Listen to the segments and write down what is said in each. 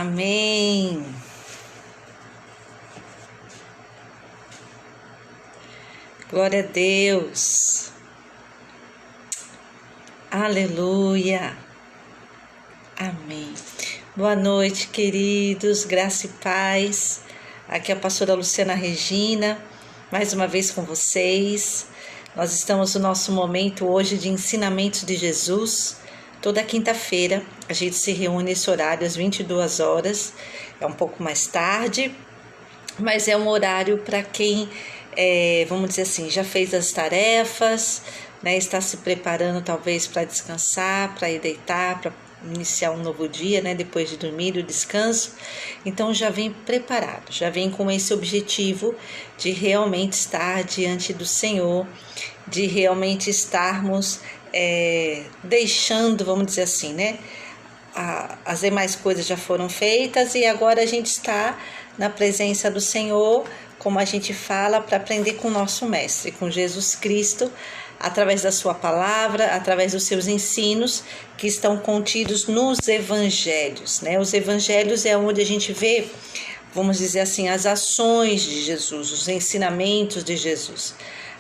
Amém. Glória a Deus. Aleluia. Amém. Boa noite, queridos. Graça e paz. Aqui é a pastora Luciana Regina, mais uma vez com vocês. Nós estamos no nosso momento hoje de ensinamentos de Jesus. Toda quinta-feira a gente se reúne nesse horário às 22 horas. É um pouco mais tarde, mas é um horário para quem, vamos dizer assim, já fez as tarefas, né, está se preparando talvez para descansar, para ir deitar, para iniciar um novo dia, né, depois de dormir, o descanso. Então já vem preparado, já vem com esse objetivo de realmente estar diante do Senhor, de realmente estarmos deixando, vamos dizer assim, né, as demais coisas já foram feitas e agora a gente está na presença do Senhor, como a gente fala, para aprender com o nosso Mestre, com Jesus Cristo, através da sua palavra, através dos seus ensinos que estão contidos nos evangelhos, né? Os evangelhos é onde a gente vê, vamos dizer assim, as ações de Jesus, os ensinamentos de Jesus,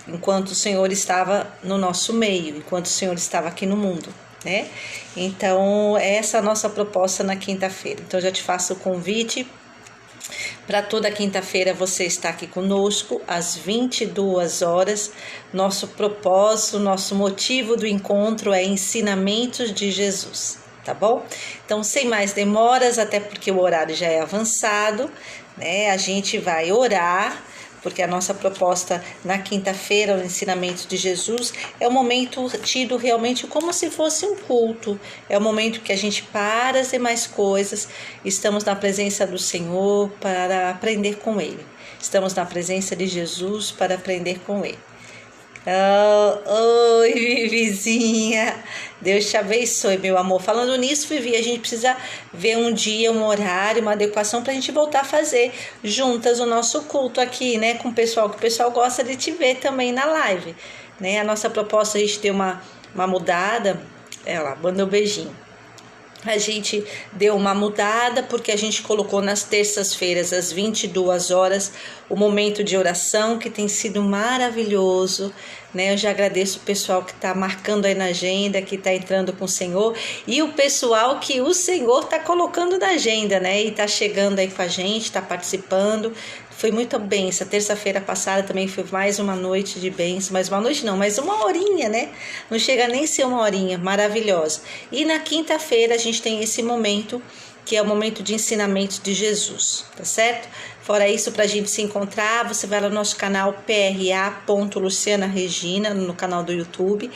enquanto o Senhor estava no nosso meio, enquanto o Senhor estava aqui no mundo, né? Então, essa é a nossa proposta na quinta-feira. Então, eu já te faço o convite para toda quinta-feira você estar aqui conosco às 22 horas. Nosso propósito, nosso motivo do encontro é ensinamentos de Jesus, tá bom? Então, sem mais demoras, até porque o horário já é avançado, né? A gente vai orar, porque a nossa proposta na quinta-feira, o ensinamento de Jesus, é um momento tido realmente como se fosse um culto. É um momento que a gente para as demais coisas, estamos na presença do Senhor para aprender com Ele. Estamos na presença de Jesus para aprender com Ele. Oi, Vivizinha, Deus te abençoe, meu amor. Falando nisso, Vivi, a gente precisa ver um dia, um horário, uma adequação para a gente voltar a fazer juntas o nosso culto aqui, né, com o pessoal, que o pessoal gosta de te ver também na live, né? A nossa proposta é a gente ter uma mudada. Ela mandou um beijinho. A gente deu uma mudada porque a gente colocou nas terças-feiras às 22 horas o momento de oração, que tem sido maravilhoso, né? Eu já agradeço o pessoal que está marcando aí na agenda, que está entrando com o Senhor, e o pessoal que o Senhor está colocando na agenda, né? E está chegando aí com a gente, está participando. Foi muito bênção. Terça-feira passada também foi mais uma noite de bênção. Mais uma noite não, mais uma horinha, né? Não chega nem a ser uma horinha, maravilhosa. E na quinta-feira a gente tem esse momento, que é o momento de ensinamento de Jesus, tá certo? Fora isso, para a gente se encontrar, você vai lá no nosso canal pra.lucianaregina, no canal do YouTube,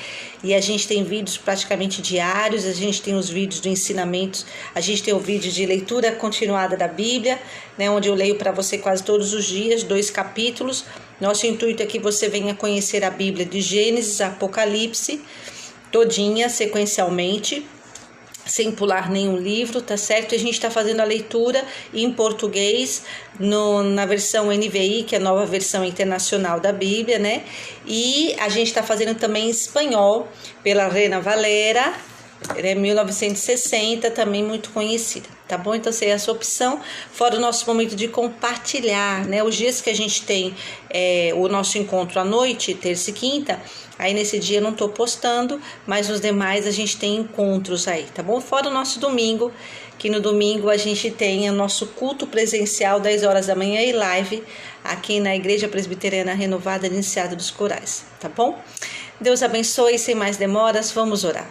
e a gente tem vídeos praticamente diários, a gente tem os vídeos do ensinamento, a gente tem o vídeo de leitura continuada da Bíblia, né, onde eu leio para você quase todos os dias, 2 capítulos. Nosso intuito é que você venha conhecer a Bíblia de Gênesis a Apocalipse, todinha, sequencialmente, sem pular nenhum livro, tá certo? E a gente está fazendo a leitura em português na versão NVI, que é a nova versão internacional da Bíblia, né? E a gente está fazendo também em espanhol pela Reina Valera, 1960, também muito conhecida, tá bom? Então, essa é a sua opção, fora o nosso momento de compartilhar, né? Os dias que a gente tem o nosso encontro à noite, terça e quinta, aí nesse dia eu não tô postando, mas nos demais a gente tem encontros aí, tá bom? Fora o nosso domingo, que no domingo a gente tem o nosso culto presencial, 10 horas da manhã, e live aqui na Igreja Presbiteriana Renovada, Iniciado dos Corais, tá bom? Deus abençoe, sem mais demoras, vamos orar.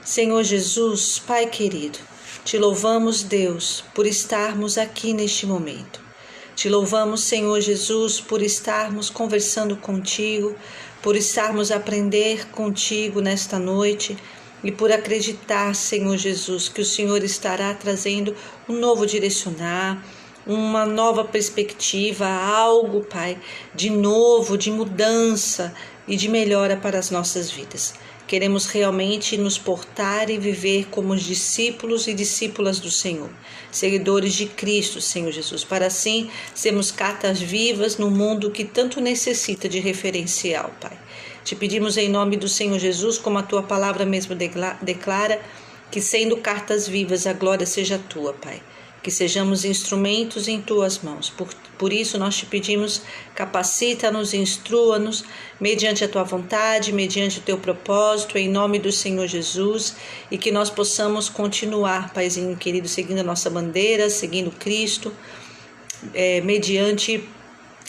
Senhor Jesus, Pai querido, te louvamos, Deus, por estarmos aqui neste momento. Te louvamos, Senhor Jesus, por estarmos conversando contigo, por estarmos a aprender contigo nesta noite e por acreditar, Senhor Jesus, que o Senhor estará trazendo um novo direcionar, uma nova perspectiva, algo, Pai, de novo, de mudança e de melhora para as nossas vidas. Queremos realmente nos portar e viver como os discípulos e discípulas do Senhor, seguidores de Cristo, Senhor Jesus, para assim sermos cartas vivas no mundo que tanto necessita de referencial, Pai. Te pedimos em nome do Senhor Jesus, como a Tua palavra mesmo declara, que sendo cartas vivas a glória seja Tua, Pai. que sejamos instrumentos em Tuas mãos. Por isso nós te pedimos, capacita-nos, instrua-nos, mediante a Tua vontade, mediante o Teu propósito, em nome do Senhor Jesus, e que nós possamos continuar, Paizinho querido, seguindo a nossa bandeira, seguindo Cristo, mediante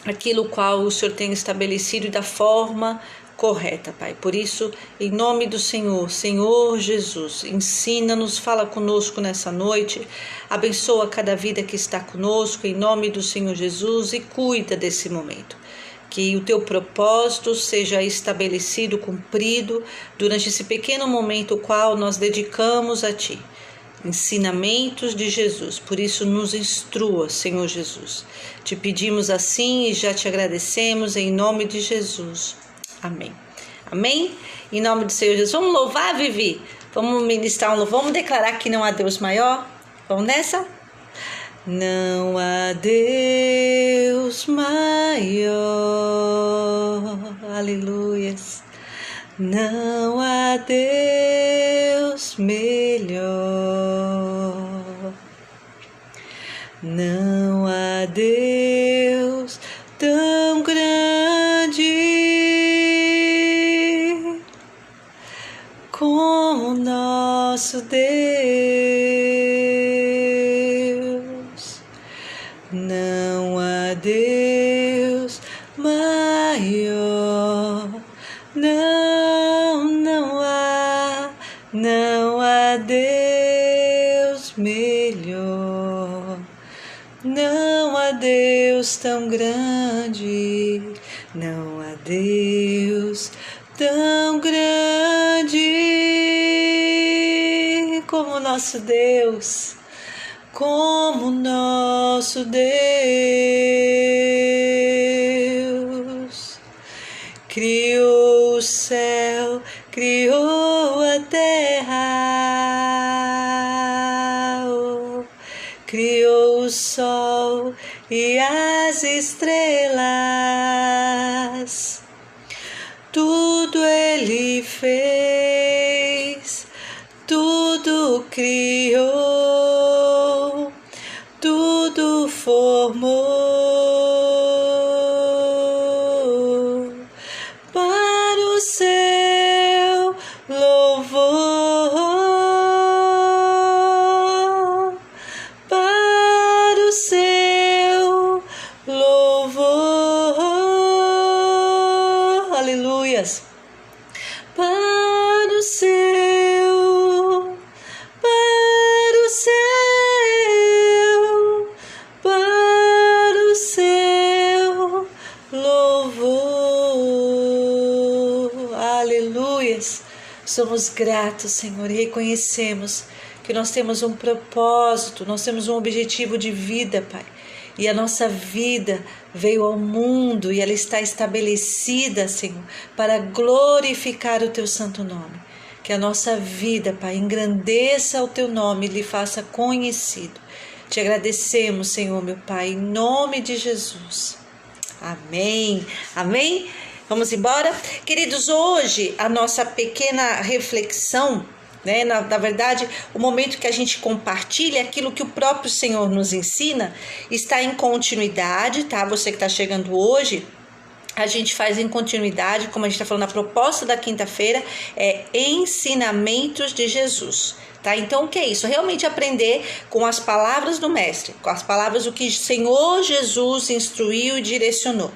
aquilo qual o Senhor tem estabelecido e da forma correta, Pai. Por isso, em nome do Senhor, Senhor Jesus, ensina-nos, fala conosco nessa noite, abençoa cada vida que está conosco, em nome do Senhor Jesus, e cuida desse momento. Que o teu propósito seja estabelecido, cumprido, durante esse pequeno momento qual nós dedicamos a Ti. Ensinamentos de Jesus, por isso nos instrua, Senhor Jesus. Te pedimos assim e já te agradecemos em nome de Jesus. Amém. Amém? Em nome do Senhor Jesus. Vamos louvar, Vivi? Vamos ministrar um louvor? Vamos declarar que não há Deus maior? Vamos nessa? Não há Deus maior. Aleluias. Não há Deus melhor. Não há Deus tão grande como nosso Deus. Não há Deus maior. Não há Deus melhor. Não há Deus tão grande. Não há Deus tão grande como nosso Deus, como nosso Deus. Criou o céu, criou a terra, criou o sol e as estrelas. Tudo Ele fez, tudo criou, tudo formou para o seu louvor, para o seu louvor. Aleluias. Para o seu louvor. Aleluias. Somos gratos, Senhor, e reconhecemos que nós temos um propósito, nós temos um objetivo de vida, Pai. E a nossa vida veio ao mundo e ela está estabelecida, Senhor, para glorificar o Teu santo nome. Que a nossa vida, Pai, engrandeça o Teu nome e lhe faça conhecido. Te agradecemos, Senhor, meu Pai, em nome de Jesus. Amém. Amém? Vamos embora? Queridos, hoje a nossa pequena reflexão, na verdade, o momento que a gente compartilha aquilo que o próprio Senhor nos ensina, está em continuidade, tá? Você que está chegando hoje, a gente faz em continuidade, como a gente está falando, a proposta da quinta-feira é ensinamentos de Jesus. Tá? Então, o que é isso? Realmente aprender com as palavras do Mestre, com as palavras do que o Senhor Jesus instruiu e direcionou.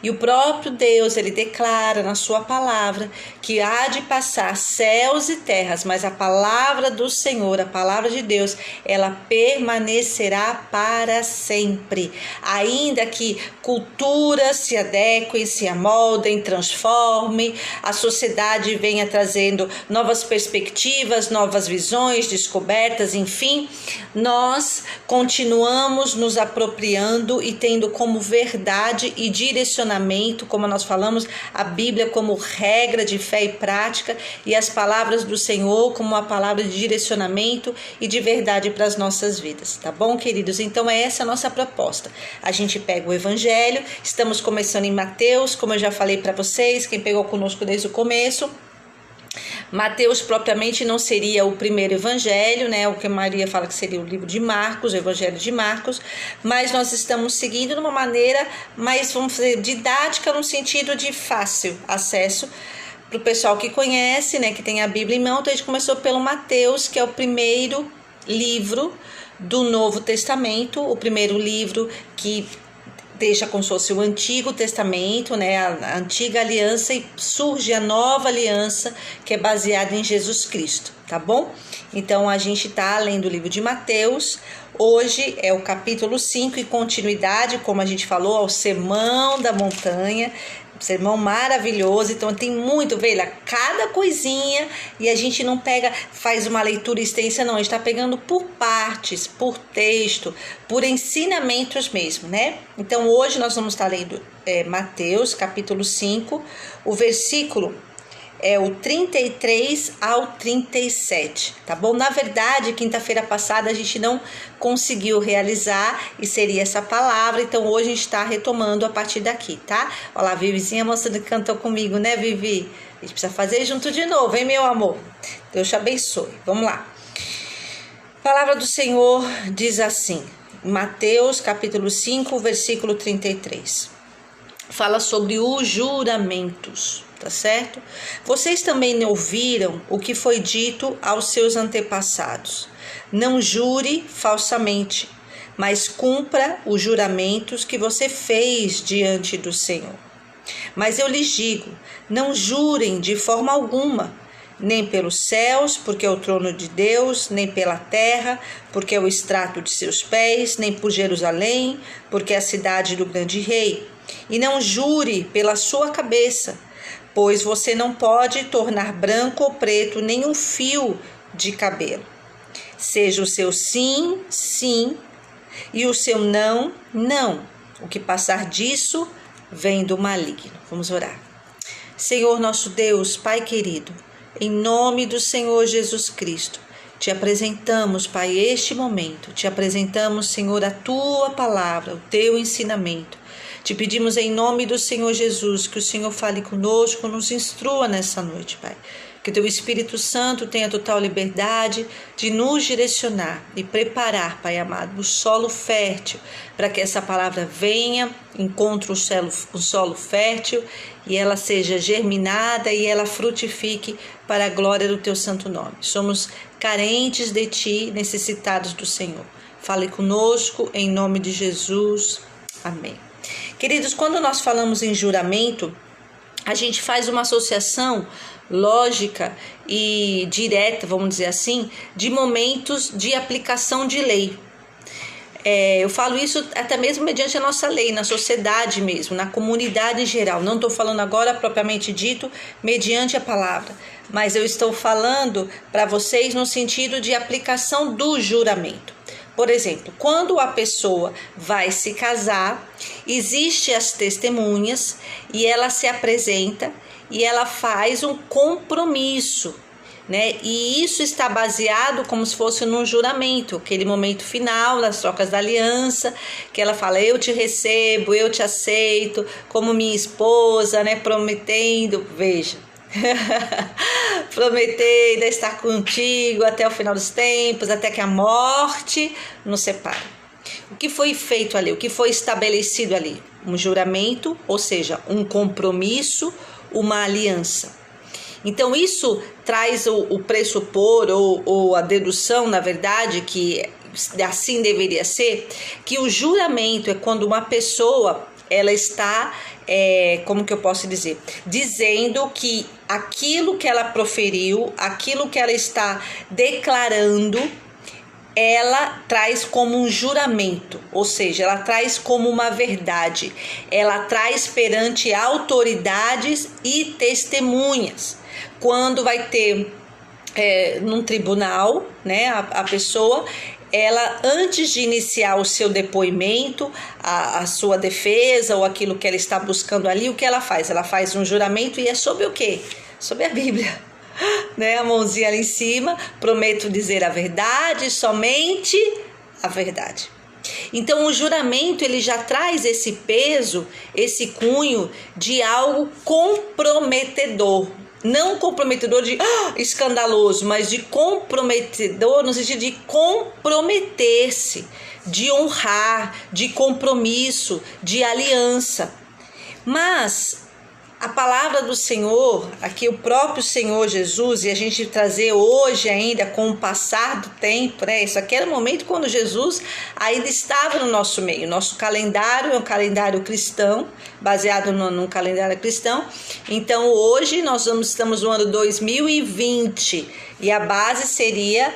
E o próprio Deus, Ele declara na sua palavra que há de passar céus e terras, mas a palavra do Senhor, a palavra de Deus, ela permanecerá para sempre. Ainda que culturas se adequem, se amoldem, transformem, a sociedade venha trazendo novas perspectivas, novas visões, descobertas, enfim, nós continuamos nos apropriando e tendo como verdade e direcionamento, como nós falamos, a Bíblia como regra de fé e prática e as palavras do Senhor como uma palavra de direcionamento e de verdade para as nossas vidas, tá bom, queridos? Então essa é a nossa proposta. A gente pega o Evangelho, estamos começando em Mateus, como eu já falei para vocês, quem pegou conosco desde o começo, Mateus propriamente não seria o primeiro evangelho, né? O que Maria fala que seria o livro de Marcos, o evangelho de Marcos, mas nós estamos seguindo de uma maneira mais, vamos dizer, didática, no sentido de fácil acesso para o pessoal que conhece, né? Que tem a Bíblia em mão. Então a gente começou pelo Mateus, que é o primeiro livro do Novo Testamento, o primeiro livro que deixa como se fosse o Antigo Testamento, né, a antiga aliança, e surge a nova aliança, que é baseada em Jesus Cristo, tá bom? Então a gente tá lendo o livro de Mateus. Hoje é o capítulo 5 e continuidade, como a gente falou, ao Sermão da Montanha. Sermão maravilhoso, então tem muito, veja, cada coisinha, e a gente não pega, faz uma leitura extensa, não, a gente está pegando por partes, por texto, por ensinamentos mesmo, né? Então hoje nós vamos estar lendo Mateus, capítulo 5, o versículo é o 33 ao 37, tá bom? Na verdade, quinta-feira passada a gente não conseguiu realizar e seria essa palavra, então hoje a gente está retomando a partir daqui, tá? Olha lá, a Vivizinha mostrando que cantou comigo, né, Vivi? A gente precisa fazer junto de novo, hein, meu amor? Deus te abençoe. Vamos lá. A palavra do Senhor diz assim, Mateus capítulo 5, versículo 33. Fala sobre os juramentos. Tá certo? Vocês também ouviram o que foi dito aos seus antepassados. Não jure falsamente, mas cumpra os juramentos que você fez diante do Senhor. Mas eu lhes digo, não jurem de forma alguma, nem pelos céus, porque é o trono de Deus, nem pela terra, porque é o estrato de seus pés, nem por Jerusalém, porque é a cidade do grande rei. E não jure pela sua cabeça, pois você não pode tornar branco ou preto nenhum fio de cabelo. Seja o seu sim, sim, e o seu não, não. O que passar disso vem do maligno. Vamos orar. Senhor nosso Deus, Pai querido, em nome do Senhor Jesus Cristo, te apresentamos, Pai, este momento. Te apresentamos, Senhor, a tua palavra, o teu ensinamento. Te pedimos em nome do Senhor Jesus que o Senhor fale conosco, nos instrua nessa noite, Pai. Que teu Espírito Santo tenha total liberdade de nos direcionar e preparar, Pai amado, o solo fértil para que essa palavra venha, encontre o solo fértil e ela seja germinada e ela frutifique para a glória do teu santo nome. Somos carentes de ti, necessitados do Senhor. Fale conosco em nome de Jesus. Amém. Queridos, quando nós falamos em juramento, a gente faz uma associação lógica e direta, vamos dizer assim, de momentos de aplicação de lei. Eu falo isso até mesmo mediante a nossa lei, na sociedade mesmo, na comunidade em geral. Não estou falando agora propriamente dito mediante a palavra, mas eu estou falando para vocês no sentido de aplicação do juramento. Por exemplo, quando a pessoa vai se casar, existem as testemunhas e ela se apresenta e ela faz um compromisso, né? E isso está baseado como se fosse num juramento, aquele momento final das trocas da aliança, que ela fala, eu te recebo, eu te aceito como minha esposa, né? Prometendo, veja, prometendo estar contigo até o final dos tempos, até que a morte nos separe. O que foi feito ali? O que foi estabelecido ali? Um juramento, ou seja, um compromisso, uma aliança. Então isso traz o pressupor ou a dedução, na verdade, que assim deveria ser, que o juramento é quando uma pessoa ela está, como que eu posso dizer? Dizendo que aquilo que ela proferiu, aquilo que ela está declarando, ela traz como um juramento, ou seja, ela traz como uma verdade, ela traz perante autoridades e testemunhas. Quando vai ter num tribunal, né, a pessoa, ela antes de iniciar o seu depoimento, a sua defesa ou aquilo que ela está buscando ali, o que ela faz? Ela faz um juramento e é sobre o quê? Sobre a Bíblia, né? A mãozinha ali em cima, prometo dizer a verdade, somente a verdade. Então o juramento ele já traz esse peso, esse cunho de algo comprometedor. não comprometedor de escandaloso, mas de comprometedor no sentido de comprometer-se, de honrar, de compromisso, de aliança. Mas a palavra do Senhor, aqui o próprio Senhor Jesus, e a gente trazer hoje ainda com o passar do tempo, né? Isso aqui era o momento quando Jesus ainda estava no nosso meio. Nosso calendário é um calendário cristão, baseado num calendário cristão. Então hoje nós estamos no ano 2020 e a base seria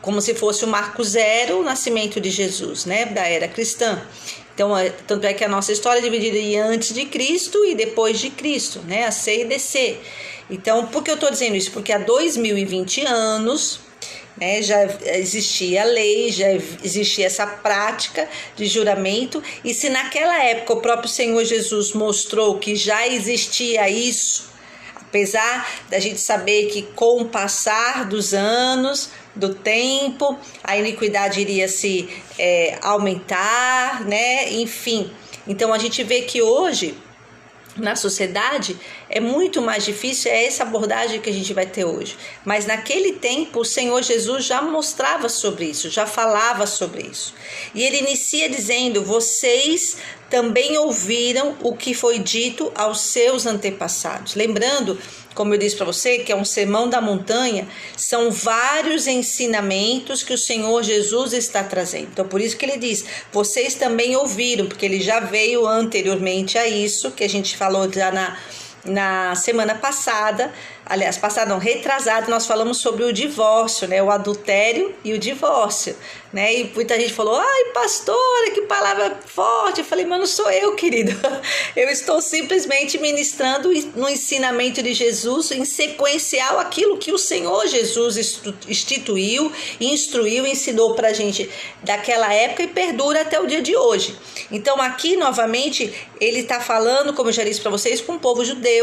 como se fosse o marco zero, o nascimento de Jesus, né? Da era cristã. Então, tanto é que a nossa história é dividida em antes de Cristo e depois de Cristo, né? A C e DC. Então, por que eu estou dizendo isso? Porque há 2020 anos, né, já existia a lei, já existia essa prática de juramento. E se naquela época o próprio Senhor Jesus mostrou que já existia isso, apesar da gente saber que com o passar dos anos, do tempo, a iniquidade iria se aumentar, né? Enfim, então a gente vê que hoje na sociedade é muito mais difícil, é essa abordagem que a gente vai ter hoje. Mas naquele tempo o Senhor Jesus já mostrava sobre isso, já falava sobre isso. E ele inicia dizendo: vocês também ouviram o que foi dito aos seus antepassados. Lembrando, como eu disse para você, que é um sermão da montanha, são vários ensinamentos que o Senhor Jesus está trazendo. Então, por isso que ele diz, vocês também ouviram, porque ele já veio anteriormente a isso, que a gente falou já na semana passada, aliás, passada não, retrasada, nós falamos sobre o divórcio, né? O adultério e o divórcio, né? E muita gente falou, ai pastora, que palavra forte. Eu falei, mas não sou eu, querido. Eu estou simplesmente ministrando no ensinamento de Jesus, em sequencial aquilo que o Senhor Jesus instituiu, instruiu, ensinou pra gente daquela época e perdura até o dia de hoje. Então aqui, novamente, ele está falando, como eu já disse para vocês, com o povo judeu,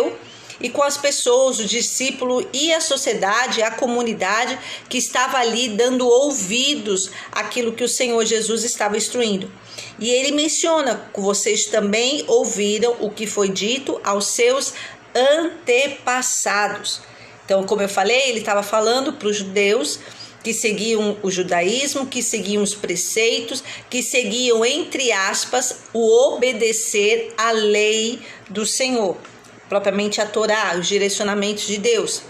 e com as pessoas, o discípulo e a sociedade, a comunidade que estava ali dando ouvidos àquilo que o Senhor Jesus estava instruindo. E ele menciona que vocês também ouviram o que foi dito aos seus antepassados. Então, como eu falei, ele estava falando para os judeus que seguiam o judaísmo, que seguiam os preceitos, que seguiam, entre aspas, o obedecer à lei do Senhor, propriamente a Torá, os direcionamentos de Deus.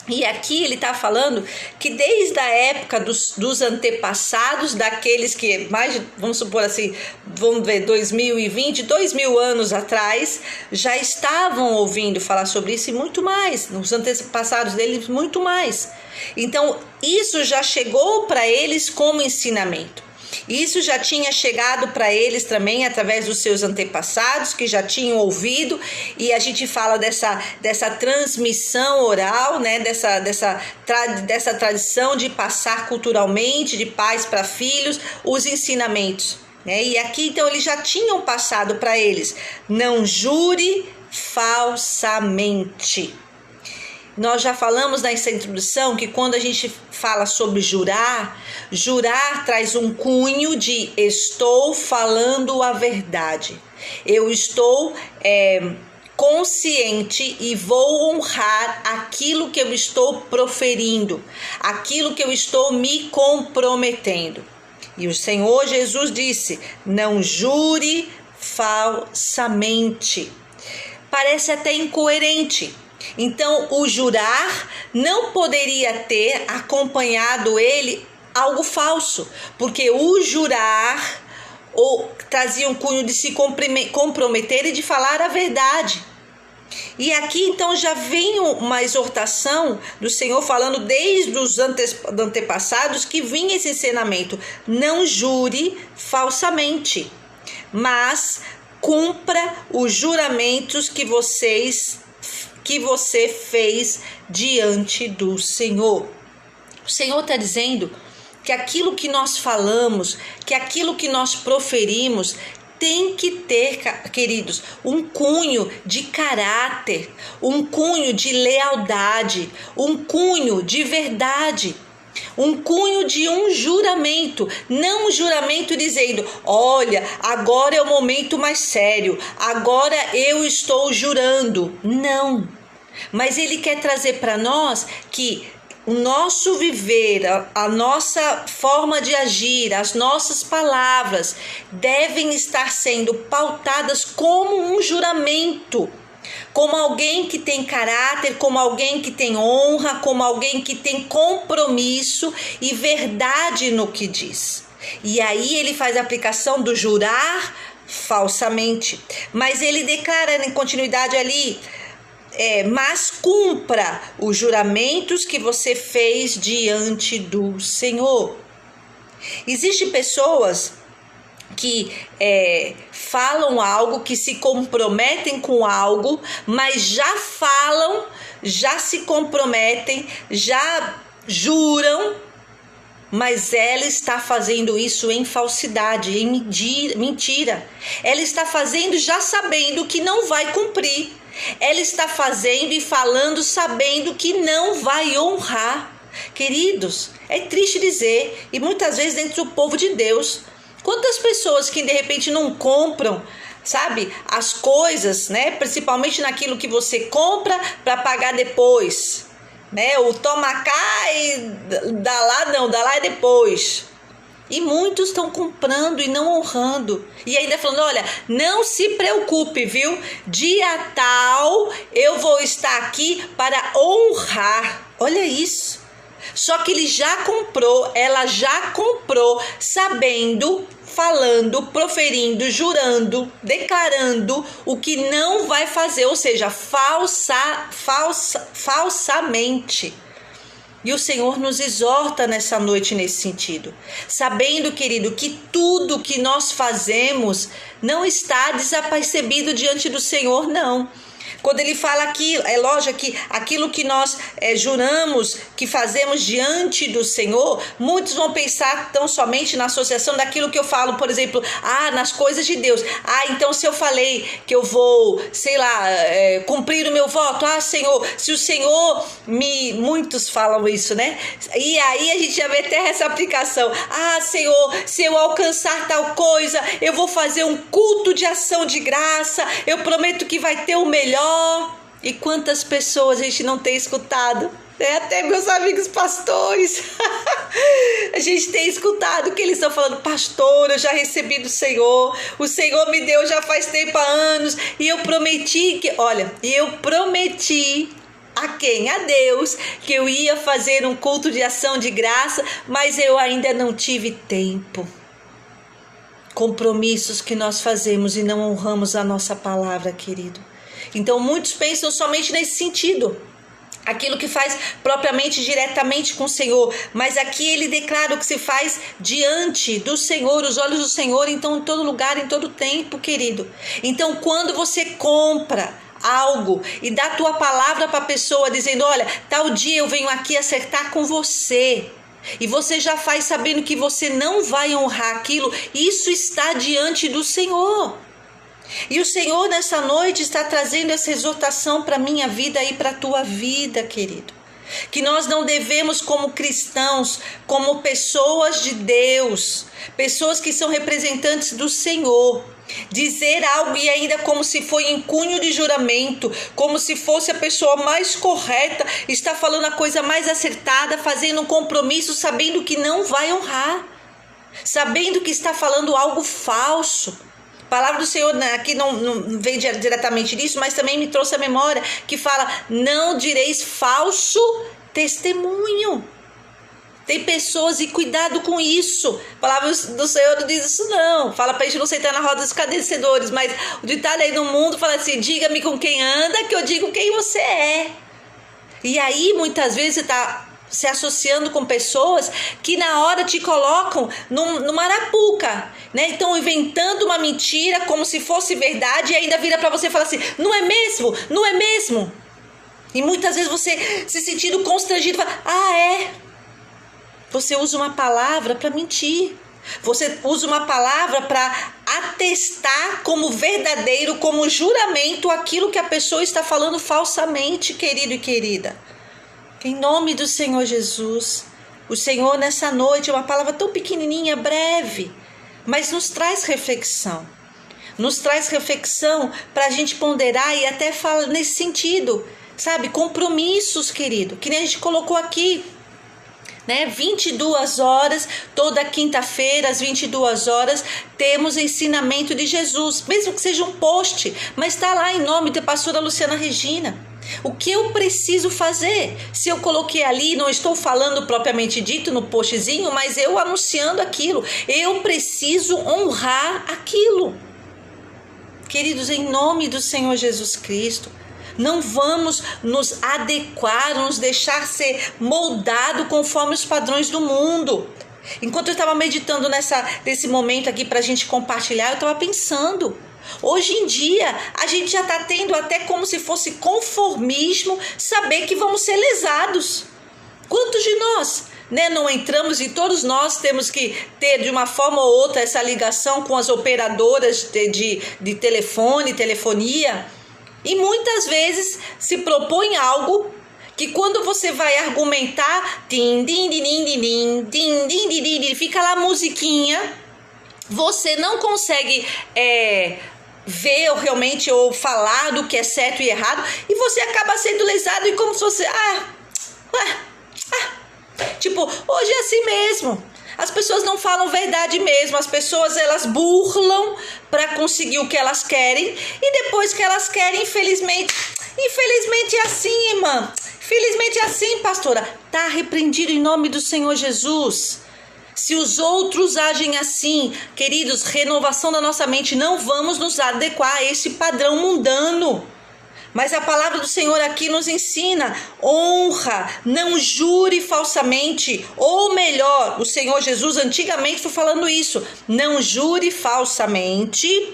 E aqui ele está falando que desde a época dos antepassados, daqueles que mais, vamos supor assim, vamos ver, 2020, 2000 anos atrás, já estavam ouvindo falar sobre isso e muito mais, nos antepassados deles muito mais. Então isso já chegou para eles como ensinamento. Isso já tinha chegado para eles também através dos seus antepassados, que já tinham ouvido, e a gente fala dessa transmissão oral, né? dessa tradição de passar culturalmente, de pais para filhos, os ensinamentos. Né? E aqui, então, eles já tinham passado para eles: não jure falsamente. Nós já falamos nessa introdução que quando a gente fala sobre jurar traz um cunho de estou falando a verdade. Eu estou consciente e vou honrar aquilo que eu estou proferindo, aquilo que eu estou me comprometendo. E o Senhor Jesus disse: não jure falsamente. Parece até incoerente. Então, o jurar não poderia ter acompanhado ele algo falso, porque o jurar trazia um cunho de se comprometer e de falar a verdade. E aqui, então, já vem uma exortação do Senhor falando desde os antepassados que vinha esse ensinamento: não jure falsamente, mas cumpra os juramentos que você fez diante do Senhor. O Senhor está dizendo que aquilo que nós falamos, que aquilo que nós proferimos, tem que ter, queridos, um cunho de caráter, um cunho de lealdade, um cunho de verdade, um cunho de um juramento, não um juramento dizendo: olha, agora é o momento mais sério, agora eu estou jurando. Não. Mas Ele quer trazer para nós que o nosso viver, a nossa forma de agir, as nossas palavras devem estar sendo pautadas como um juramento, como alguém que tem caráter, como alguém que tem honra, como alguém que tem compromisso e verdade no que diz. E aí ele faz a aplicação do jurar falsamente, mas ele declara em continuidade ali: mas cumpra os juramentos que você fez diante do Senhor. Existem pessoas que falam algo, que se comprometem com algo, mas já falam, já se comprometem, já juram, mas ela está fazendo isso em falsidade, em mentira. Ela está fazendo já sabendo que não vai cumprir. Ela está fazendo e falando sabendo que não vai honrar. Queridos, é triste dizer, e muitas vezes dentro do povo de Deus, quantas pessoas que de repente não compram, sabe, as coisas, né? Principalmente naquilo que você compra para pagar depois, né? O toma cá e dá lá é depois. E muitos estão comprando e não honrando. E ainda falando: olha, não se preocupe, viu? Dia tal eu vou estar aqui para honrar. Olha isso. Só que ele já comprou, ela já comprou, sabendo, falando, proferindo, jurando, declarando o que não vai fazer, ou seja, falsamente. E o Senhor nos exorta nessa noite nesse sentido, sabendo, querido, que tudo que nós fazemos não está desapercebido diante do Senhor, não. Quando ele fala aqui, é lógico que aquilo que nós juramos que fazemos diante do Senhor, muitos vão pensar tão somente na associação daquilo que eu falo, por exemplo, nas coisas de Deus. Então se eu falei que eu vou, sei lá, cumprir o meu voto, Senhor, se o Senhor muitos falam isso, né? E aí a gente já vê até essa aplicação. Senhor, se eu alcançar tal coisa, eu vou fazer um culto de ação de graça, eu prometo que vai ter o melhor. E quantas pessoas a gente não tem escutado, né? Até meus amigos pastores a gente tem escutado que eles estão falando: pastor, eu já recebi do Senhor, o Senhor me deu já faz tempo, há anos, e eu prometi a quem? A Deus, que eu ia fazer um culto de ação de graça, mas eu ainda não tive tempo. Compromissos que nós fazemos e não honramos a nossa palavra, querido. Então muitos pensam somente nesse sentido, aquilo que faz propriamente, diretamente com o Senhor, mas aqui ele declara o que se faz diante do Senhor, os olhos do Senhor, então em todo lugar, em todo tempo, querido. Então quando você compra algo e dá a tua palavra para a pessoa dizendo: olha, tal dia eu venho aqui acertar com você, e você já faz sabendo que você não vai honrar aquilo, isso está diante do Senhor. E o Senhor nessa noite está trazendo essa exortação para a minha vida e para a tua vida, querido. Que nós não devemos, como cristãos, como pessoas de Deus, pessoas que são representantes do Senhor, dizer algo e ainda como se foi em cunho de juramento, como se fosse a pessoa mais correta, está falando a coisa mais acertada, fazendo um compromisso, sabendo que não vai honrar, sabendo que está falando algo falso. A palavra do Senhor aqui não vem diretamente disso, mas também me trouxe a memória que fala: não direis falso testemunho. Tem pessoas, e cuidado com isso. A palavra do Senhor não diz isso não. Fala pra gente não sentar na roda dos escarnecedores, mas o ditado aí no mundo fala assim: diga-me com quem anda, que eu digo quem você é. E aí muitas vezes você está se associando com pessoas que na hora te colocam numa arapuca, né? Então inventando uma mentira como se fosse verdade, e ainda vira para você e fala assim: não é mesmo? Não é mesmo? E muitas vezes você se sentindo constrangido, fala: Você usa uma palavra para mentir. Você usa uma palavra para atestar como verdadeiro, como juramento, aquilo que a pessoa está falando falsamente, querido e querida. Em nome do Senhor Jesus, o Senhor nessa noite, uma palavra tão pequenininha, breve, mas nos traz reflexão. Nos traz reflexão para a gente ponderar e até falar nesse sentido. sabe, compromissos, querido, que nem a gente colocou aqui, né? 22 horas, toda quinta-feira, às 22 horas, temos ensinamento de Jesus, mesmo que seja um post, mas está lá em nome da pastora Luciana Regina. O que eu preciso fazer? Se eu coloquei ali, não estou falando propriamente dito no postzinho, mas eu anunciando aquilo, eu preciso honrar aquilo. Queridos, em nome do Senhor Jesus Cristo, não vamos nos adequar, nos deixar ser moldado conforme os padrões do mundo. Enquanto eu estava meditando nesse momento aqui para a gente compartilhar, eu estava pensando, hoje em dia a gente já está tendo até como se fosse conformismo, saber que vamos ser lesados. Quantos de nós, né, não entramos, e todos nós temos que ter de uma forma ou outra essa ligação com as operadoras de telefone, telefonia, e muitas vezes se propõe algo que quando você vai argumentar, fica lá a musiquinha, você não consegue ver realmente ou falar do que é certo e errado, e você acaba sendo lesado e como se você, tipo, hoje é assim mesmo. As pessoas não falam verdade mesmo, as pessoas elas burlam para conseguir o que elas querem, e depois que elas querem, infelizmente é assim, irmã, infelizmente é assim, pastora, tá repreendido em nome do Senhor Jesus. Se os outros agem assim, queridos, renovação da nossa mente, não vamos nos adequar a esse padrão mundano. Mas a palavra do Senhor aqui nos ensina, honra, não jure falsamente, ou melhor, o Senhor Jesus antigamente foi falando isso, não jure falsamente,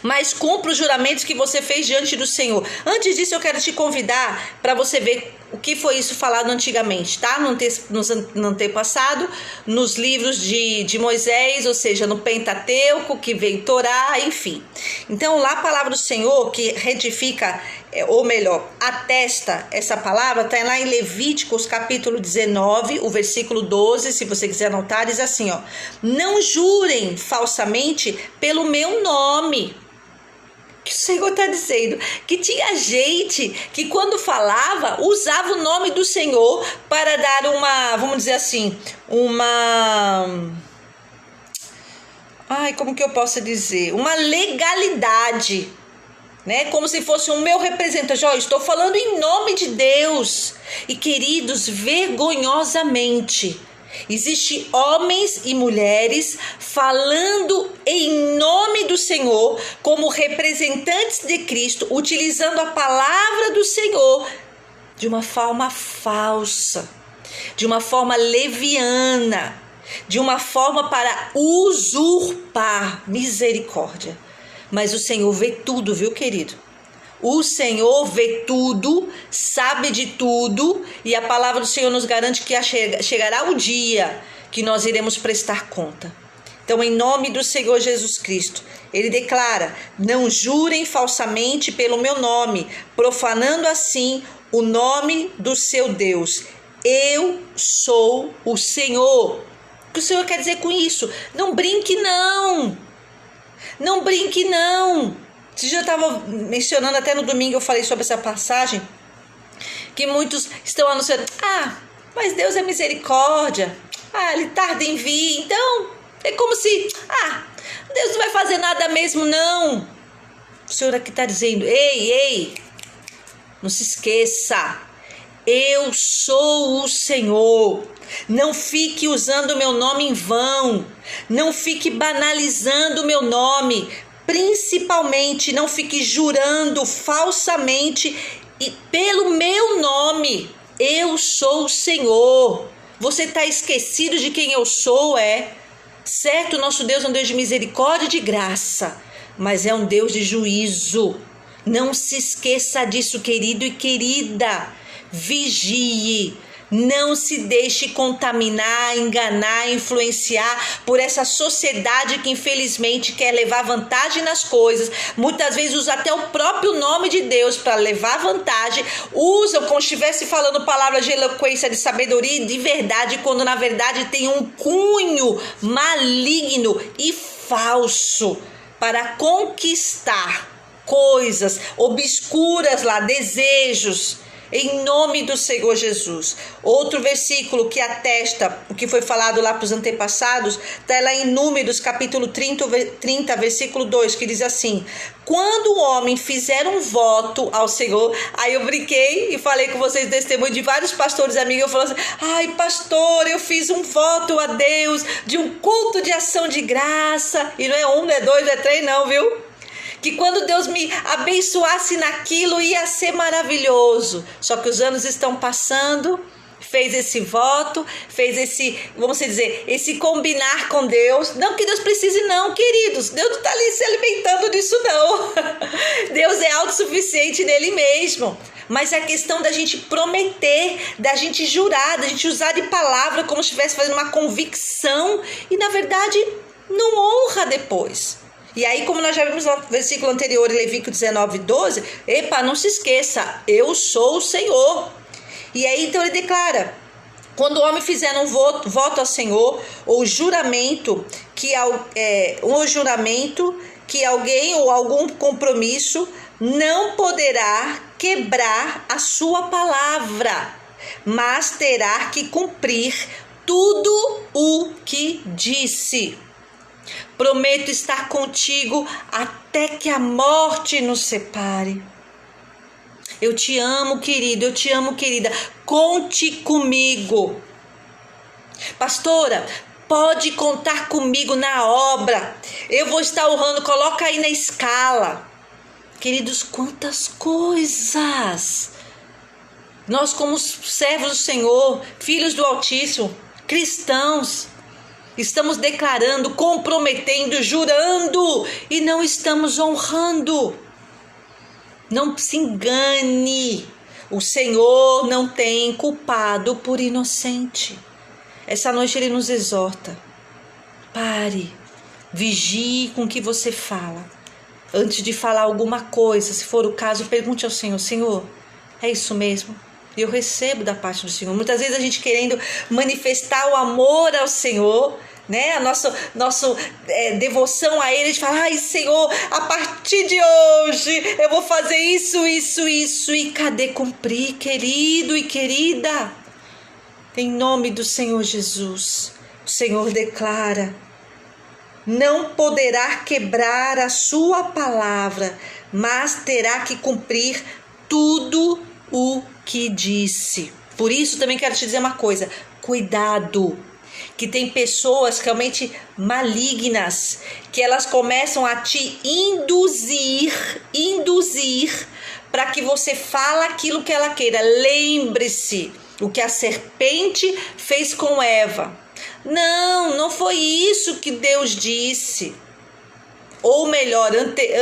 mas cumpra os juramentos que você fez diante do Senhor. Antes disso, eu quero te convidar para você ver o que foi isso falado antigamente, tá? No antepassado, nos livros de Moisés, ou seja, no Pentateuco, que vem Torá, enfim. Então, lá a palavra do Senhor, que retifica, ou melhor, atesta essa palavra, está lá em Levíticos capítulo 19, o versículo 12, se você quiser anotar, diz assim, ó: não jurem falsamente pelo meu nome. Que o Senhor está dizendo que tinha gente que quando falava usava o nome do Senhor para dar uma, vamos dizer assim, como que eu posso dizer? Uma legalidade, né? Como se fosse o meu representante. Ó, estou falando em nome de Deus. E queridos, vergonhosamente, existem homens e mulheres falando em nome do Senhor como representantes de Cristo, utilizando a palavra do Senhor de uma forma falsa, de uma forma leviana, de uma forma para usurpar. Misericórdia. Mas o Senhor vê tudo, viu, querido? O Senhor vê tudo, sabe de tudo, e a palavra do Senhor nos garante que chegará o dia que nós iremos prestar conta. Então, em nome do Senhor Jesus Cristo, Ele declara: não jurem falsamente pelo meu nome, profanando assim o nome do seu Deus. Eu sou o Senhor. O que o Senhor quer dizer com isso? Não brinque, não. Não brinque, não. Esse dia eu estava mencionando, até no domingo eu falei sobre essa passagem, que muitos estão anunciando: mas Deus é misericórdia, Ele tarda em vir, então é como se, Deus não vai fazer nada mesmo, não. O Senhor aqui está dizendo: ei, não se esqueça, eu sou o Senhor. Não fique usando o meu nome em vão, não fique banalizando o meu nome. Principalmente, não fique jurando falsamente e pelo meu nome. Eu sou o Senhor. Você está esquecido de quem eu sou, certo? Nosso Deus é um Deus de misericórdia e de graça, mas é um Deus de juízo. Não se esqueça disso, querido e querida. Vigie. Não se deixe contaminar, enganar, influenciar por essa sociedade que infelizmente quer levar vantagem nas coisas. Muitas vezes usa até o próprio nome de Deus para levar vantagem. Usa como se estivesse falando palavras de eloquência, de sabedoria e de verdade, quando na verdade tem um cunho maligno e falso para conquistar coisas obscuras lá, desejos, em nome do Senhor Jesus. Outro versículo que atesta o que foi falado lá para os antepassados, está lá em Números, capítulo 30, versículo 2, que diz assim: quando o homem fizer um voto ao Senhor, aí eu brinquei e falei com vocês testemunho de vários pastores amigos, eu falei assim: ai pastor, eu fiz um voto a Deus de um culto de ação de graça, e não é um, não é dois, não é três não, viu? Que quando Deus me abençoasse naquilo ia ser maravilhoso. Só que os anos estão passando, fez esse voto, fez esse, vamos dizer, esse combinar com Deus. Não que Deus precise não, queridos. Deus não está ali se alimentando disso não. Deus é autossuficiente nele mesmo. Mas é a questão da gente prometer, da gente jurar, da gente usar de palavra como se estivesse fazendo uma convicção e na verdade não honra depois. E aí, como nós já vimos no versículo anterior, em Levítico 19, 12, não se esqueça, eu sou o Senhor. E aí, então, ele declara, quando o homem fizer um voto ao Senhor, ou juramento, que alguém ou algum compromisso não poderá quebrar a sua palavra, mas terá que cumprir tudo o que disse. Prometo estar contigo até que a morte nos separe. Eu te amo, querido, eu te amo, querida. Conte comigo. Pastora, pode contar comigo na obra. Eu vou estar honrando, coloca aí na escala. Queridos, quantas coisas. Nós como servos do Senhor, filhos do Altíssimo, cristãos, estamos declarando, comprometendo, jurando e não estamos honrando. Não se engane. O Senhor não tem culpado por inocente. Essa noite ele nos exorta. Pare, vigie com o que você fala. Antes de falar alguma coisa, se for o caso, pergunte ao Senhor: Senhor, é isso mesmo? E eu recebo da parte do Senhor. Muitas vezes a gente querendo manifestar o amor ao Senhor, né? A nossa devoção a Ele, a gente fala: ai Senhor, a partir de hoje eu vou fazer isso. E cadê cumprir, querido e querida? Em nome do Senhor Jesus, o Senhor declara: não poderá quebrar a sua palavra, mas terá que cumprir tudo o que disse. Por isso também quero te dizer uma coisa: cuidado, que tem pessoas realmente malignas, que elas começam a te induzir para que você fale aquilo que ela queira. Lembre-se o que a serpente fez com Eva. Não foi isso que Deus disse. Ou melhor,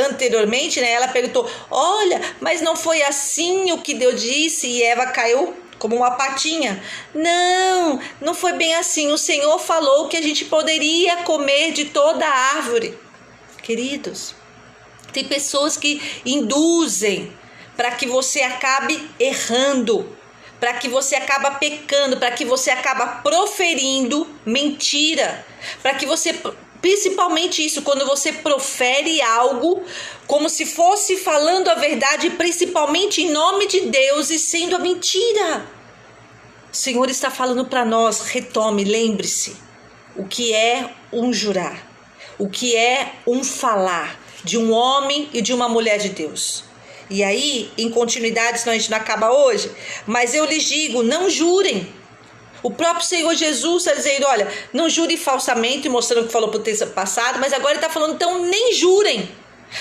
anteriormente, né, ela perguntou: olha, mas não foi assim o que Deus disse? E Eva caiu como uma patinha. Não foi bem assim. O Senhor falou que a gente poderia comer de toda a árvore. Queridos, tem pessoas que induzem para que você acabe errando, para que você acabe pecando, para que você acabe proferindo mentira, para que você... Principalmente isso, quando você profere algo como se fosse falando a verdade, principalmente em nome de Deus e sendo a mentira. O Senhor está falando para nós: retome, lembre-se o que é um jurar, o que é um falar de um homem e de uma mulher de Deus. E aí, em continuidade, senão a gente não acaba hoje, mas eu lhes digo: não jurem. O próprio Senhor Jesus está dizendo: olha, não jure falsamente, mostrando o que falou para o texto passado, mas agora ele está falando: então nem jurem.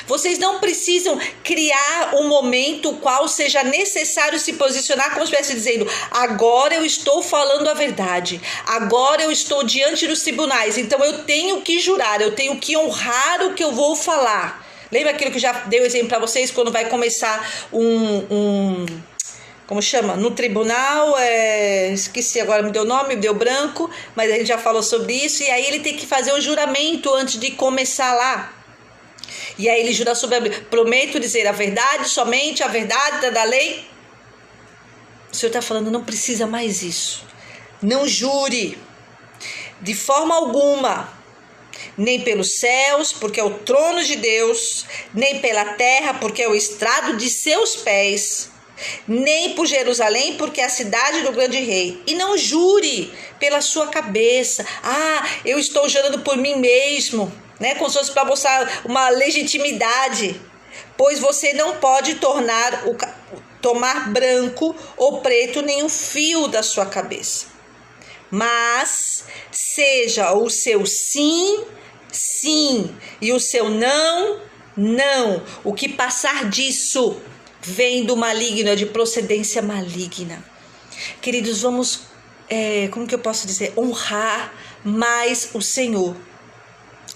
Vocês não precisam criar um momento qual seja necessário se posicionar, como se estivesse dizendo: agora eu estou falando a verdade, agora eu estou diante dos tribunais, então eu tenho que jurar, eu tenho que honrar o que eu vou falar. Lembra aquilo que eu já dei o exemplo para vocês, quando vai começar como chama? No tribunal, esqueci agora, me deu nome, me deu branco, mas a gente já falou sobre isso, e aí ele tem que fazer um juramento antes de começar lá. E aí ele jura sobre prometo dizer a verdade, somente a verdade da lei. O Senhor está falando: não precisa mais isso. Não jure de forma alguma. nem pelos céus, porque é o trono de Deus, nem pela terra, porque é o estrado de seus pés, nem por Jerusalém, porque é a cidade do grande rei. E não jure pela sua cabeça. Eu estou jurando por mim mesmo, né? Como se fosse para mostrar uma legitimidade. Pois você não pode tomar branco ou preto nenhum fio da sua cabeça. Mas seja o seu sim, sim, e o seu não, não. O que passar disso vem do maligno, é de procedência maligna. Queridos, vamos, como que eu posso dizer? Honrar mais o Senhor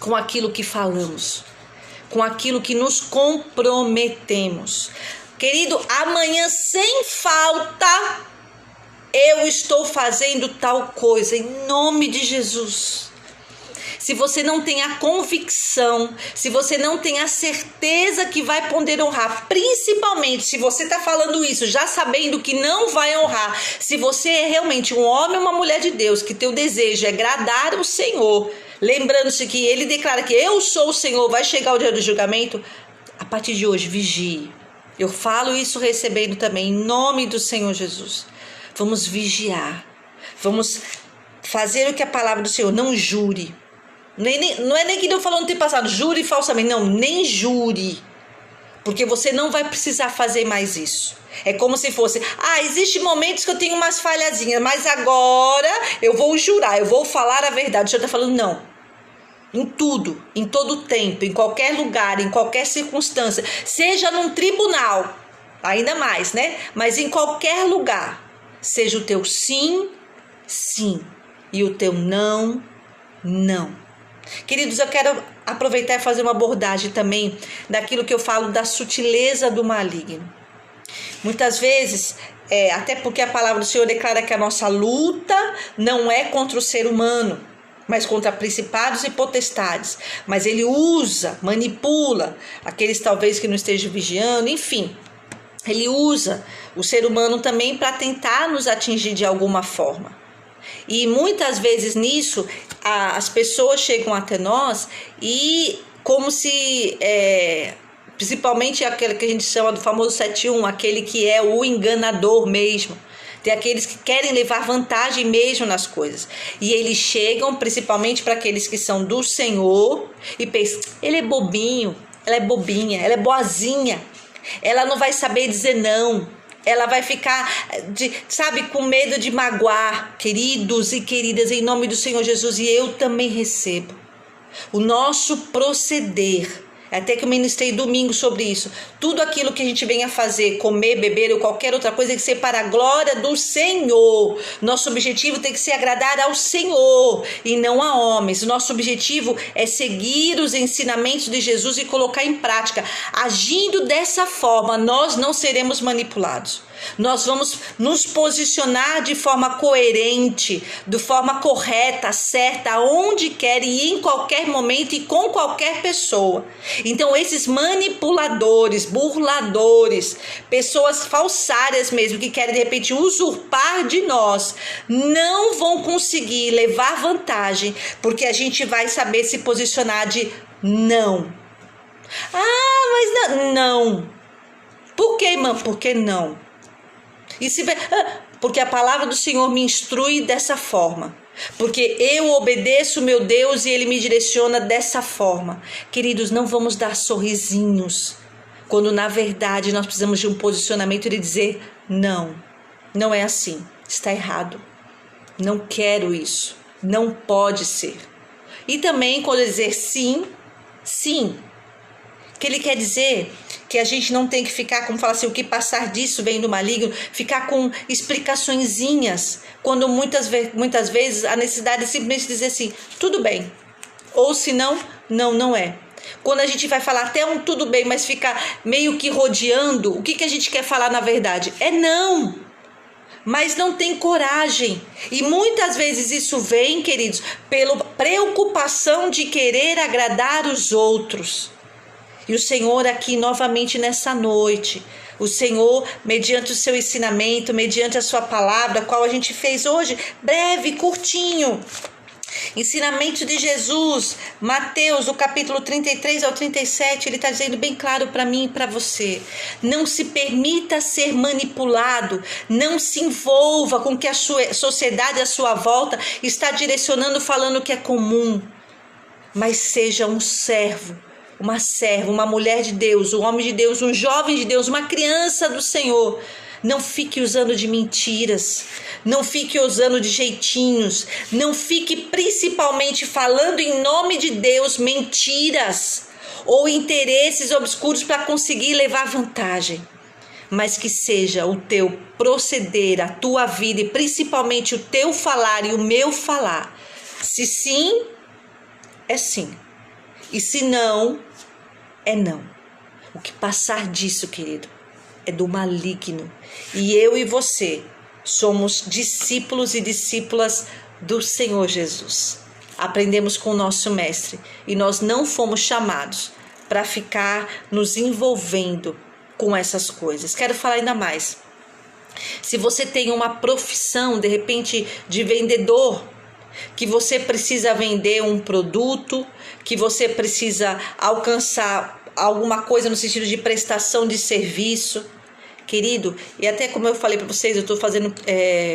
com aquilo que falamos, com aquilo que nos comprometemos. Querido, amanhã sem falta eu estou fazendo tal coisa, em nome de Jesus. Se você não tem a convicção, se você não tem a certeza que vai poder honrar, principalmente se você está falando isso já sabendo que não vai honrar, se você é realmente um homem ou uma mulher de Deus, que teu desejo é agradar o Senhor, lembrando-se que ele declara que eu sou o Senhor, vai chegar o dia do julgamento, a partir de hoje, vigie. Eu falo isso recebendo também em nome do Senhor Jesus. Vamos vigiar, vamos fazer o que a palavra do Senhor, não jure. Não é nem que eu falou no tempo passado, jure falsamente, não, nem jure, porque você não vai precisar fazer mais isso. É como se fosse, existem momentos que eu tenho umas falhazinhas, mas agora eu vou jurar, eu vou falar a verdade. O Senhor está falando, não, em tudo, em todo tempo, em qualquer lugar, em qualquer circunstância, seja num tribunal, ainda mais, né? Mas em qualquer lugar, seja o teu sim, sim, e o teu não, não. Queridos, eu quero aproveitar e fazer uma abordagem também daquilo que eu falo da sutileza do maligno. Muitas vezes, até porque a palavra do Senhor declara que a nossa luta não é contra o ser humano, mas contra principados e potestades. Mas ele usa, manipula aqueles talvez que não estejam vigiando, enfim. Ele usa o ser humano também para tentar nos atingir de alguma forma. E muitas vezes nisso as pessoas chegam até nós e como se, principalmente aquele que a gente chama do famoso 7-1, aquele que é o enganador mesmo. Tem aqueles que querem levar vantagem mesmo nas coisas. E eles chegam principalmente para aqueles que são do Senhor e pensam, ele é bobinho, ela é bobinha, ela é boazinha, ela não vai saber dizer não. Ela vai ficar, com medo de magoar. Queridos e queridas, em nome do Senhor Jesus, e eu também recebo. O nosso proceder, até que eu ministrei domingo sobre isso, tudo aquilo que a gente venha fazer, comer, beber ou qualquer outra coisa, tem que ser para a glória do Senhor. Nosso objetivo tem que ser agradar ao Senhor e não a homens. Nosso objetivo é seguir os ensinamentos de Jesus e colocar em prática. Agindo dessa forma, nós não seremos manipulados. Nós vamos nos posicionar de forma coerente, de forma correta, certa, onde quer e em qualquer momento e com qualquer pessoa. Então esses manipuladores, burladores, pessoas falsárias mesmo, que querem de repente usurpar de nós, não vão conseguir levar vantagem, porque a gente vai saber se posicionar de não. Mas não. Por que, irmã? Por que não? Porque a palavra do Senhor me instrui dessa forma. Porque eu obedeço meu Deus e Ele me direciona dessa forma. Queridos, não vamos dar sorrisinhos, quando na verdade nós precisamos de um posicionamento e dizer não. Não é assim, está errado. Não quero isso, não pode ser. E também quando dizer sim, sim. Que ele quer dizer que a gente não tem que ficar, como fala assim, o que passar disso vem do maligno, ficar com explicaçõezinhas, quando muitas vezes a necessidade é simplesmente dizer assim, tudo bem, ou se não, não é. Quando a gente vai falar até um tudo bem, mas ficar meio que rodeando, o que a gente quer falar na verdade? É não, mas não tem coragem. E muitas vezes isso vem, queridos, pela preocupação de querer agradar os outros. E o Senhor aqui novamente nessa noite, o Senhor, mediante o seu ensinamento, mediante a sua palavra, qual a gente fez hoje, breve, curtinho, Ensinamento de Jesus, Mateus, do capítulo 33 ao 37, ele está dizendo bem claro para mim e para você. Não se permita ser manipulado, não se envolva com o que a sua sociedade à sua volta está direcionando, falando que é comum. Mas seja um servo, uma serva, uma mulher de Deus, um homem de Deus, um jovem de Deus, uma criança do Senhor. Não fique usando de mentiras, não fique usando de jeitinhos, não fique principalmente falando em nome de Deus mentiras ou interesses obscuros para conseguir levar vantagem. Mas que seja o teu proceder, a tua vida e principalmente o teu falar e o meu falar. Se sim, é sim. E se não, é não. O que passar disso, querido, é do maligno. E eu e você somos discípulos e discípulas do Senhor Jesus. Aprendemos com o nosso mestre e nós não fomos chamados para ficar nos envolvendo com essas coisas. Quero falar ainda mais. Se você tem uma profissão, de repente, de vendedor, que você precisa vender um produto, que você precisa alcançar alguma coisa no sentido de prestação de serviço, querido, e até como eu falei para vocês, eu estou fazendo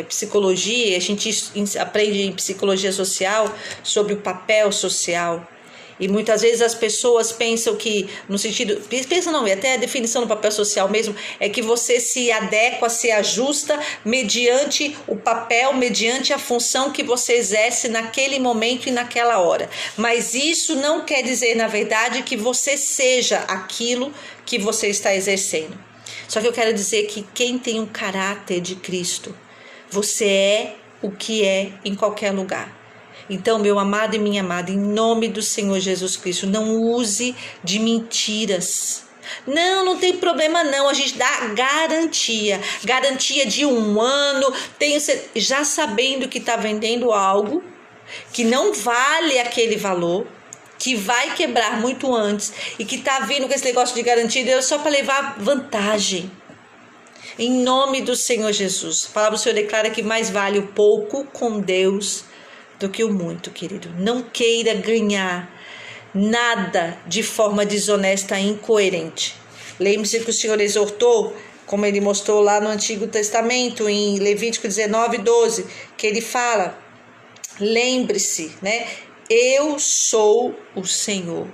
psicologia, a gente aprende em psicologia social sobre o papel social. E muitas vezes as pessoas pensam que, no sentido, pensam não, e até a definição do papel social mesmo, é que você se adequa, se ajusta mediante o papel, mediante a função que você exerce naquele momento e naquela hora. Mas isso não quer dizer, na verdade, que você seja aquilo que você está exercendo. Só que eu quero dizer que quem tem um caráter de Cristo, você é o que é em qualquer lugar. Então, meu amado e minha amada, em nome do Senhor Jesus Cristo, não use de mentiras. Não tem problema não, a gente dá garantia de 1 ano, já sabendo que está vendendo algo que não vale aquele valor, que vai quebrar muito antes e que está vindo com esse negócio de garantia só para levar vantagem. Em nome do Senhor Jesus, a palavra do Senhor declara que mais vale o pouco com Deus do que o muito, querido. Não queira ganhar nada de forma desonesta e incoerente. Lembre-se que o Senhor exortou, como ele mostrou lá no Antigo Testamento, em Levítico 19:12, que ele fala, lembre-se, né? Eu sou o Senhor.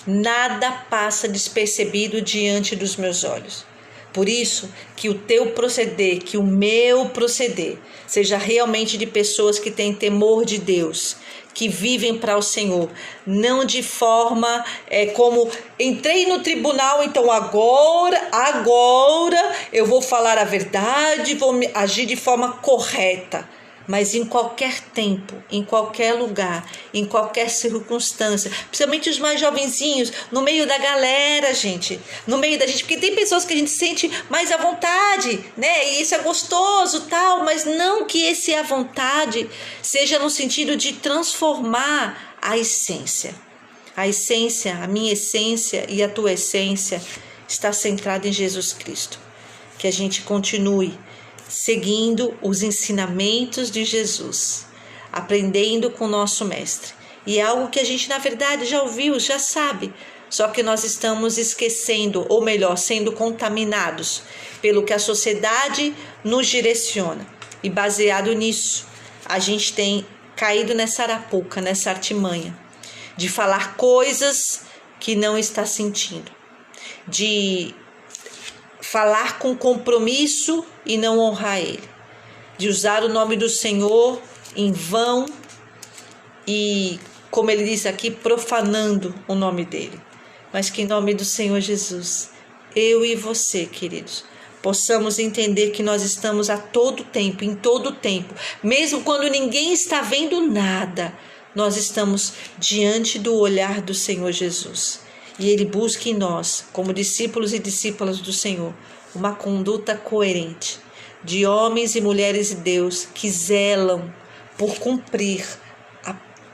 Nada passa despercebido diante dos meus olhos. Por isso, que o teu proceder, que o meu proceder, seja realmente de pessoas que têm temor de Deus, que vivem para o Senhor, não de forma como entrei no tribunal, então agora eu vou falar a verdade, vou agir de forma correta. Mas em qualquer tempo, em qualquer lugar, em qualquer circunstância, principalmente os mais jovenzinhos, no meio da galera, gente, no meio da gente, porque tem pessoas que a gente sente mais à vontade, né? E isso é gostoso, tal, mas não que esse à vontade seja no sentido de transformar a essência. A essência, a minha essência e a tua essência está centrada em Jesus Cristo. Que a gente continue seguindo os ensinamentos de Jesus, aprendendo com o nosso mestre. E é algo que a gente, na verdade, já ouviu, já sabe, só que nós estamos esquecendo, ou melhor, sendo contaminados pelo que a sociedade nos direciona. E baseado nisso, a gente tem caído nessa arapuca, nessa artimanha, de falar coisas que não está sentindo, de falar com compromisso e não honrar Ele, de usar o nome do Senhor em vão e, como Ele diz aqui, profanando o nome dEle. Mas que em nome do Senhor Jesus, eu e você, queridos, possamos entender que nós estamos a todo tempo, em todo tempo, mesmo quando ninguém está vendo nada, nós estamos diante do olhar do Senhor Jesus. E Ele busca em nós, como discípulos e discípulas do Senhor, uma conduta coerente de homens e mulheres de Deus que zelam por cumprir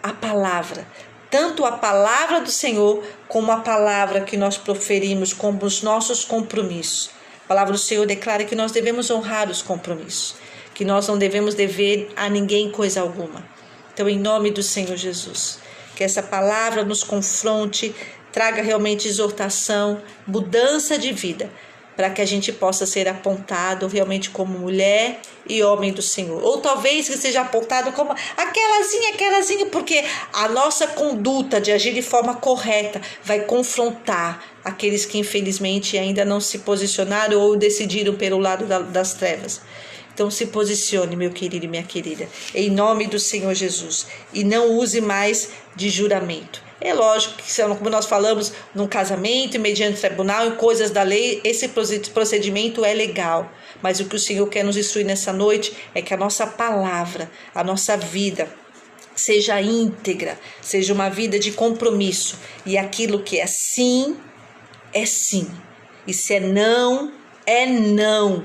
a palavra, tanto a palavra do Senhor como a palavra que nós proferimos como os nossos compromissos. A palavra do Senhor declara que nós devemos honrar os compromissos, que nós não devemos dever a ninguém coisa alguma. Então, em nome do Senhor Jesus, que essa palavra nos confronte, traga realmente exortação, mudança de vida, para que a gente possa ser apontado realmente como mulher e homem do Senhor. Ou talvez que seja apontado como aquelazinha, porque a nossa conduta de agir de forma correta vai confrontar aqueles que infelizmente ainda não se posicionaram ou decidiram pelo lado das trevas. Então se posicione, meu querido e minha querida, em nome do Senhor Jesus, e não use mais de juramento. É lógico que, como nós falamos, num casamento, mediante tribunal, em coisas da lei, esse procedimento é legal. Mas o que o Senhor quer nos instruir nessa noite é que a nossa palavra, a nossa vida, seja íntegra, seja uma vida de compromisso. E aquilo que é sim, é sim. E se é não, é não.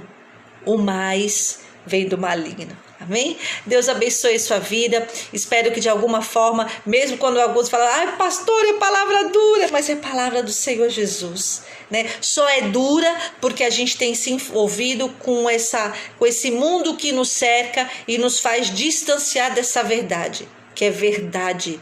O mais vem do maligno. Amém? Deus abençoe sua vida. Espero que de alguma forma, mesmo quando alguns falam, ai pastor, é palavra dura, mas é palavra do Senhor Jesus, né? Só é dura porque a gente tem se envolvido com esse mundo que nos cerca e nos faz distanciar dessa verdade, que é verdade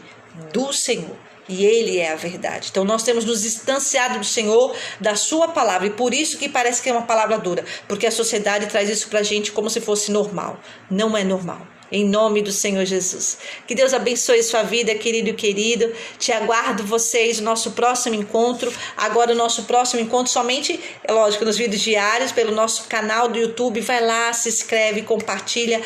do Senhor. E Ele é a verdade. Então nós temos nos distanciado do Senhor, da sua palavra. E por isso que parece que é uma palavra dura. Porque a sociedade traz isso pra gente como se fosse normal. Não é normal. Em nome do Senhor Jesus. Que Deus abençoe sua vida, querido e querido. Te aguardo vocês no nosso próximo encontro. Agora o nosso próximo encontro somente, é lógico, nos vídeos diários, pelo nosso canal do YouTube. Vai lá, se inscreve, compartilha.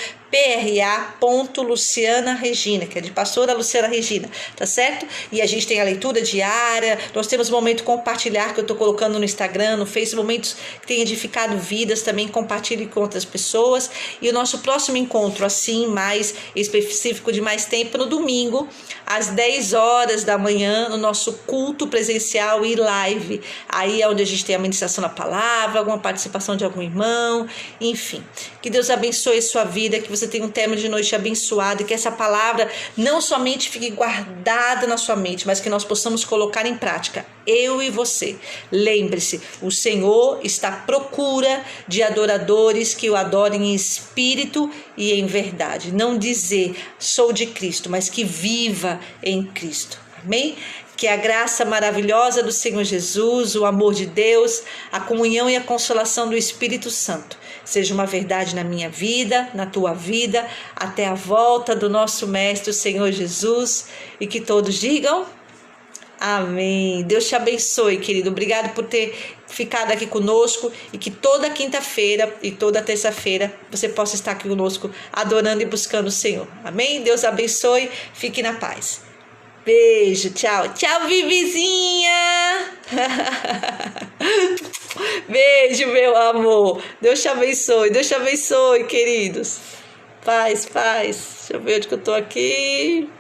PRA.Luciana Regina, que é de pastora Luciana Regina, tá certo? E a gente tem a leitura diária, nós temos momento compartilhar que eu tô colocando no Instagram, no Facebook, momentos que tem edificado vidas, também compartilhe com outras pessoas. E o nosso próximo encontro, assim, mais específico de mais tempo, no domingo, às 10 horas da manhã, no nosso culto presencial e live. Aí é onde a gente tem a ministração da palavra, alguma participação de algum irmão, enfim. Que Deus abençoe sua vida, que você tenha um término de noite abençoado e que essa palavra não somente fique guardada na sua mente, mas que nós possamos colocar em prática, eu e você. Lembre-se, o Senhor está à procura de adoradores que o adorem em espírito e em verdade. Não dizer sou de Cristo, mas que viva em Cristo. Amém? Que a graça maravilhosa do Senhor Jesus, o amor de Deus, a comunhão e a consolação do Espírito Santo seja uma verdade na minha vida, na tua vida, até a volta do nosso Mestre, o Senhor Jesus, e que todos digam amém. Deus te abençoe, querido. Obrigado por ter ficado aqui conosco e que toda quinta-feira e toda terça-feira você possa estar aqui conosco adorando e buscando o Senhor. Amém? Deus abençoe. Fique na paz. Beijo, tchau. Tchau, Vivizinha. Beijo, meu amor. Deus te abençoe, queridos. Paz. Deixa eu ver onde que eu tô aqui.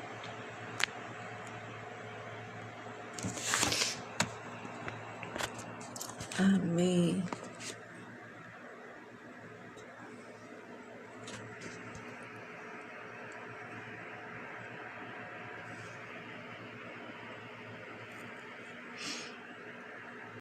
Amém.